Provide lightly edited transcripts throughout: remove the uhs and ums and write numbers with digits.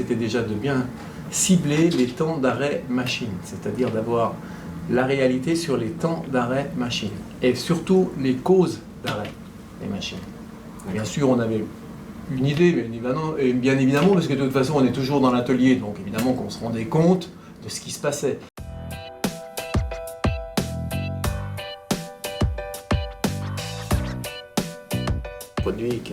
c'était déjà de bien cibler les temps d'arrêt machine, c'est-à-dire d'avoir la réalité sur les temps d'arrêt machine et surtout les causes d'arrêt des machines. Bien sûr, on avait une idée, bien évidemment, parce que de toute façon, on est toujours dans l'atelier, donc évidemment qu'on se rendait compte de ce qui se passait. Produit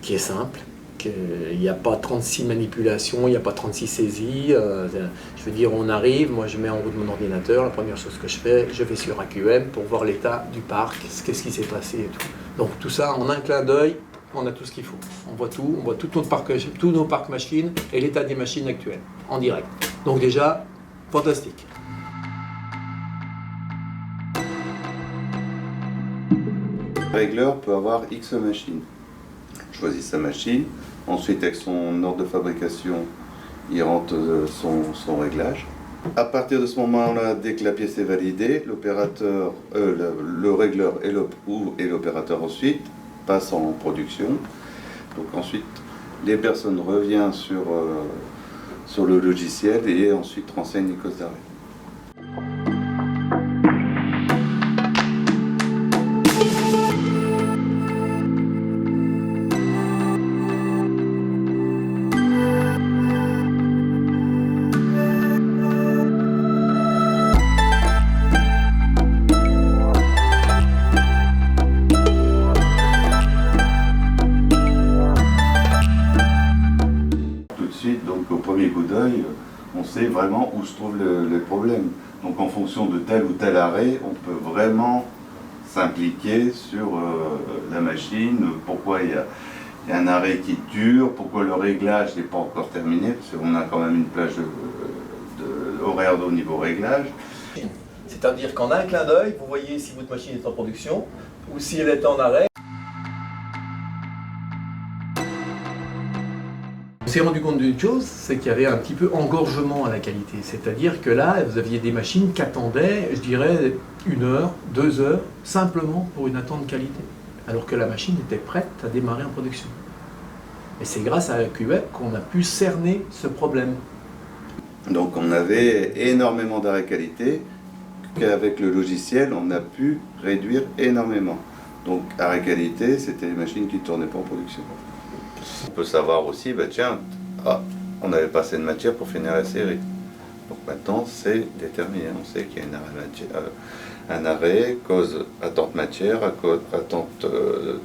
qui est simple, qu'il n'y a pas 36 manipulations, il n'y a pas 36 saisies. Je veux dire, on arrive, moi je mets en route mon ordinateur, la première chose que je vais sur AQM pour voir l'état du parc, qu'est-ce qui s'est passé et tout. Donc tout ça, en un clin d'œil, on a tout ce qu'il faut. On voit tout tous nos parcs machines et l'état des machines actuelles, en direct. Donc déjà, fantastique. Le régleur peut avoir X machines. Choisit sa machine, ensuite avec son ordre de fabrication, il rentre son réglage. À partir de ce moment-là, dès que la pièce est validée, l'opérateur, le régleur et l'opérateur ensuite passent en production. Donc ensuite, les personnes reviennent sur le logiciel et ensuite renseignent les causes d'arrêt. Donc au premier coup d'œil, on sait vraiment où se trouve le problème. Donc en fonction de tel ou tel arrêt, on peut vraiment s'impliquer sur la machine, pourquoi il y a un arrêt qui dure, pourquoi le réglage n'est pas encore terminé, parce qu'on a quand même une plage horaire au niveau réglage. C'est-à-dire qu'en un clin d'œil, vous voyez si votre machine est en production ou si elle est en arrêt. On s'est rendu compte d'une chose, c'est qu'il y avait un petit peu engorgement à la qualité. C'est-à-dire que là, vous aviez des machines qui attendaient, je dirais, 1 heure, 2 heures, simplement pour une attente qualité. Alors que la machine était prête à démarrer en production. Et c'est grâce à AQM qu'on a pu cerner ce problème. Donc on avait énormément d'arrêts qualité, qu'avec le logiciel, on a pu réduire énormément. Donc arrêt qualité, c'était les machines qui ne tournaient pas en production. On peut savoir aussi, on n'avait pas assez de matière pour finir la série. Donc maintenant, c'est déterminé. On sait qu'il y a un arrêt, cause attente matière, attente de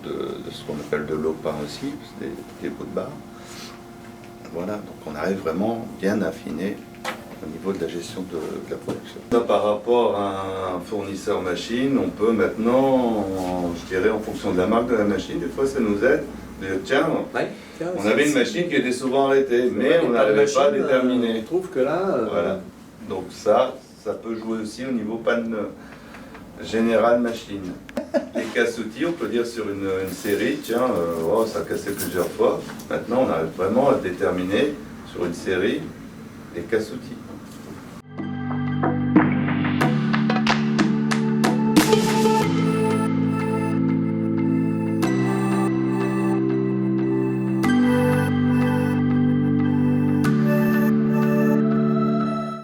ce qu'on appelle de l'OPA aussi, des bouts de barre. Voilà, donc on arrive vraiment bien affiné au niveau de la gestion de la production. Par rapport à un fournisseur machine, on peut maintenant, je dirais en fonction de la marque de la machine, des fois ça nous aide. Tiens, on avait une machine qui était souvent arrêtée, mais on n'arrivait pas à déterminer. Je trouve que là... Voilà. Donc ça peut jouer aussi au niveau panne générale machine. Les casse-outils, on peut dire sur une série, tiens, ça a cassé plusieurs fois. Maintenant, on arrive vraiment à déterminer sur une série les casse-outils.